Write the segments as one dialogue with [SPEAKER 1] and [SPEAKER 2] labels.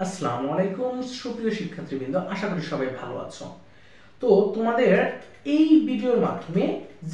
[SPEAKER 1] আসসালামু আলাইকুম সুপ্রিয় শিক্ষার্থীবৃন্দ, আশা করি সবাই ভালো আছো। তো তোমাদের এই ভিডিওর মাধ্যমে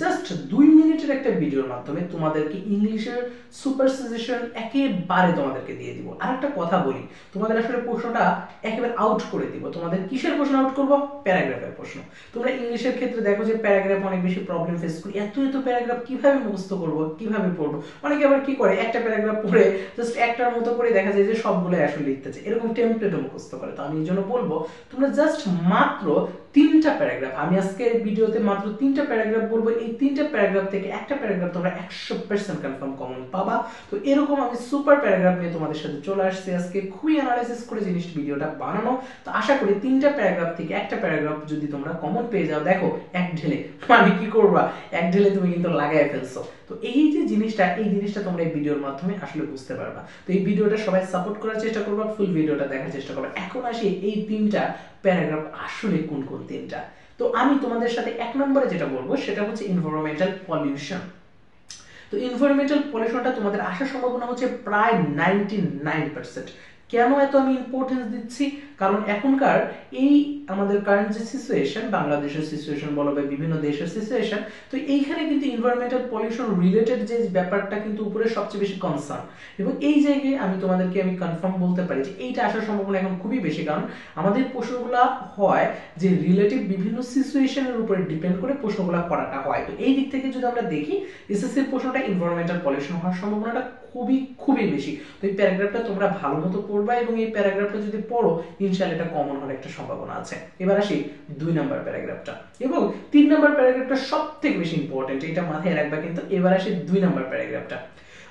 [SPEAKER 1] জাস্ট 2 মিনিটের একটা ভিডিওর মাধ্যমে তোমাদেরকে ইংলিশের সুপার সাজেশন একেবারে তোমাদেরকে দিয়ে দিব। আর একটা কথা বলি, তোমাদের আসলে প্রশ্নটা একেবারে আউট করে দিব। তোমাদের কিসের প্রশ্ন আউট করব? প্যারাগ্রাফের প্রশ্ন। তোমরা ইংলিশের ক্ষেত্রে দেখো যে প্যারাগ্রাফ অনেক বেশি প্রবলেম ফেস করি, এত এত প্যারাগ্রাফ কিভাবে মুখস্থ করব, কিভাবে পড়বো। অনেকে আবার কি করে, একটা প্যারাগ্রাফ পড়ে জাস্ট একটার মতো করে দেখা যায় যে সবগুলো আসলে লিখতেছে, এরকম টেমপ্লেটও মুখস্থ করে। তো আমি এই জন্য বলবো তোমরা জাস্ট মাত্র 3টা প্যারাগ্রাফ, আমি আজকে ভিডিওতে মাত্র 3টা প্যারাগ্রাফ বলবো, এই 3টা প্যারাগ্রাফ থেকে একটা প্যারাগ্রাফ তোমরা 100% কনফার্ম কমন পাবা। তো এরকম আমি সুপার প্যারাগ্রাফ নিয়ে তোমাদের সাথে চলে আসছি আজকে, খুবই অ্যানালাইসিস করে জিনিসটা ভিডিওটা বানানো। তো আশা করি 3টা প্যারাগ্রাফ থেকে একটা প্যারাগ্রাফ যদি তোমরা কমন পেয়ে যাও, দেখো এক ঢেলে, মানে কি করবা, এক ঢেলে তুমি কিন্তু লাগাই ফেলছো। তো এই যে জিনিসটা, এই জিনিসটা তোমরা এই ভিডিওর মাধ্যমে আসলে বুঝতে পারবা। তো এই ভিডিওটা সবাই সাপোর্ট করার চেষ্টা করবা, ফুল ভিডিওটা দেখার চেষ্টা করবা। এখন আসি এই 3টা প্যারাগ্রাফ আসলে কোন কোন 3টা। তো আমি তোমাদের সাথে 1 নম্বরে যেটা বলবো সেটা হচ্ছে এনভায়রনমেন্টাল পলিউশন। তো এনভায়রনমেন্টাল পলিউশনটা তোমাদের আসার সম্ভাবনা হচ্ছে প্রায় 99%। কেন এত আমি ইম্পর্টেন্স দিচ্ছি? কারণ এখনকার এই আমাদের কারেন্ট যে সিচুয়েশন, বাংলাদেশের সিচুয়েশন বলো বা বিভিন্ন দেশের সিচুয়েশন, তো এইখানে কিন্তু এনভায়রনমেন্টাল পলিউশন রিলেটেড যে ব্যাপারটা কিন্তু উপরে সবচেয়ে বেশি কনসার্ন। এবং এই জায়গায় আমি তোমাদেরকে কনফার্ম বলতে পারি যে এইটা আসার সম্ভাবনা এখন খুবই বেশি, কারণ আমাদের প্রশ্নগুলো হয় যে রিলেটিভ বিভিন্ন সিচুয়েশনের উপরে ডিপেন্ড করে প্রশ্নগুলো করাটা হয়। তো এই দিক থেকে যদি আমরা দেখি, এসএসসির প্রশ্নটা এনভায়রনমেন্টাল পলিউশন হওয়ার সম্ভাবনাটা খুবই খুবই বেশি। তো এই প্যারাগ্রাফটা তোমরা ভালো মতো পড়বা, এবং এই প্যারাগ্রাফটা যদি পড়ো ইনশাআল্লাহ এটা কমন হওয়ার একটা সম্ভাবনা আছে। এবার আসি 2 নাম্বার প্যারাগ্রাফটা, এবং 3 নাম্বার প্যারাগ্রাফটা সবথেকে বেশি ইম্পর্টেন্ট, এটা মাথায় রাখবা কিন্তু। এবার আসি 2 নাম্বার প্যারাগ্রাফটা।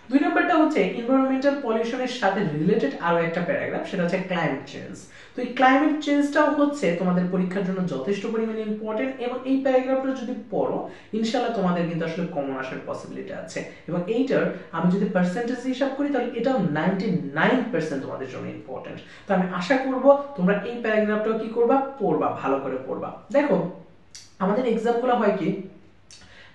[SPEAKER 1] 2 নাম্বারটা হচ্ছে এনভায়রনমেন্টাল পলিউশনের সাথে রিলেটেড আরো একটা প্যারাগ্রাফ, সেটা হচ্ছে ক্লাইমেট চেঞ্জ। তো এই ক্লাইমেট চেঞ্জটাও হচ্ছে তোমাদের পরীক্ষার জন্য যথেষ্ট পরিমাণে ইম্পর্টেন্ট, এবং এই প্যারাগ্রাফটা যদি পড়ো ইনশাআল্লাহ তোমাদের কিন্তু আসলে কমন আসার পসিবিলিটি আছে। এবং এইটার আমি যদি পার্সেন্টেজ হিসাব করি তাহলে এটাও 99% তোমাদের জন্য ইম্পর্টেন্ট। তো আমি আশা করব তোমরা এই প্যারাগ্রাফটাও কি করবা, পড়বা, ভালো করে পড়বা। দেখো আমাদের এক্সামগুলো হয় কি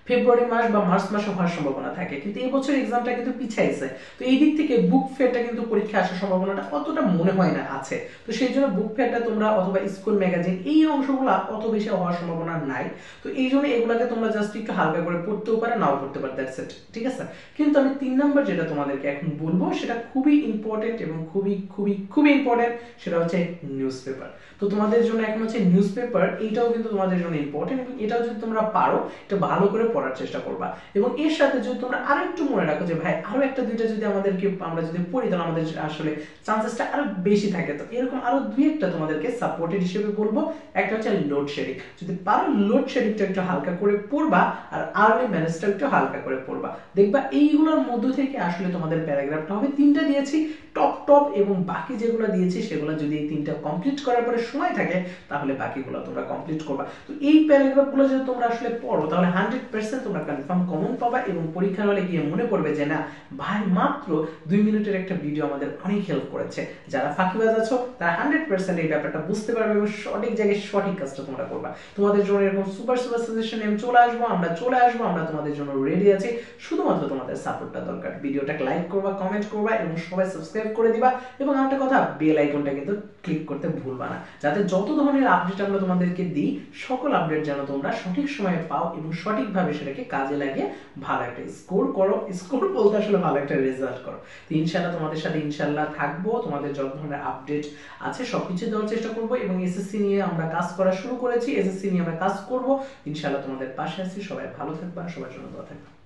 [SPEAKER 1] ফেব্রুয়ারি মাস বা মার্চ মাসে হওয়ার সম্ভাবনা থাকে, কিন্তু এই বছর এক্সামটা কিন্তু পিছাইছে। তো এই দিক থেকে বুক ফেয়ারটা কিন্তু পরীক্ষা আসার সম্ভাবনাটা অতটা মনে হয় না আছে। তো সেই জন্য বুক ফেয়ারটা তোমরা অথবা স্কুল ম্যাগাজিন এই অংশগুলো অত বেশি হওয়ার সম্ভাবনা নাই। তো এই জন্য এগুলাকে তোমরা জাস্ট একটু হালকা করে পড়তেও পারে, নাও পড়তে পারে, দ্যাটস ইট, ঠিক আছে। কিন্তু আমি 3 নাম্বার যেটা তোমাদেরকে এখন বলবো সেটা খুবই ইম্পর্টেন্ট এবং খুবই খুবই খুবই ইম্পর্টেন্ট, সেটা হচ্ছে নিউজ পেপার। তো তোমাদের জন্য এখন হচ্ছে নিউজ পেপার, এইটাও কিন্তু তোমাদের জন্য ইম্পর্টেন্ট, এবং এটাও যদি তোমরা পারো এটা ভালো করে পড়ার চেষ্টা করবা। এবং এর সাথে যদি তোমরা আরো একটু মনে রাখো যে ভাই আরো একটা দুইটা যদি আমাদেরকে আমরা যদি পড়ি তাহলে আমাদের আসলে চান্সেসটা আরো বেশি থাকে। তো এরকম আরো দুই একটা তোমাদেরকে সাপোর্টেড হিসেবে বলবো। একটা হচ্ছে লোডশেডিং, যদি পারো লোডশেডিংটা একটু হালকা করে পড়বা, আর আর্লি ম্যানেজটা একটু হালকা করে পড়বা। দেখবা এইগুলোর মধ্য থেকে আসলে তোমাদের প্যারাগ্রাফটা হবে। 3টা দিয়েছি টপ টপ, এবং বাকি যেগুলো দিয়েছি সেগুলো যদি এই 3টা কমপ্লিট করার পরে সময় থাকে তাহলে বাকিগুলো তোমরা কমপ্লিট করবা। তো এই প্যারাগ্রাফগুলো যদি তোমরা আসলে পড়ো তাহলে 100% তোমরা কনফার্ম কমন পাবা, এবং পরীক্ষার হলে গিয়ে মনে পড়বে যে না ভাই মাত্র 2 মিনিটের একটা ভিডিও আমাদের অনেক হেল্প করেছে। যারা ফাঁকিবাজ আছো তারা 100% এই ব্যাপারটা বুঝতে পারবে, এবং সঠিক জায়গায় সঠিক কাজটা তোমরা করবা। তোমাদের জন্য এরকম সুপার সুপার সাজেশন নিয়ে চলে আসবো, আমরা তোমাদের জন্য রেডি আছি। শুধুমাত্র তোমাদের সাপোর্টটা দরকার। ভিডিওটাকে লাইক করবা, কমেন্ট করবা, এবং সবাই সাবস্ক্রাইব করে দিবা। এবং আরেকটা কথা, বেল আইকনটা কিন্তু ক্লিক করতে ভুলবা না, যাতে যত ধরনের আপডেট আমরা তোমাদেরকে দিই সকল আপডেট যেন তোমরা সঠিক সময়ে পাও, এবং সঠিকভাবে সেটাকে কাজে লাগিয়ে ভালো একটা স্কোর করো। স্কোর বলতে আসলে ভালো একটা রেজাল্ট করো। তো ইনশাআল্লাহ তোমাদের সাথে ইনশাআল্লাহ থাকবো, তোমাদের যত ধরনের আপডেট আছে সবকিছু দেওয়ার চেষ্টা করবো। এবং এসএসসি নিয়ে আমরা কাজ করা শুরু করেছি, এসএসসি নিয়ে আমরা কাজ করব, ইনশাআল্লাহ তোমাদের পাশে আছি। সবাই ভালো থাকবা, সবার জন্য দোয়া থাকবে।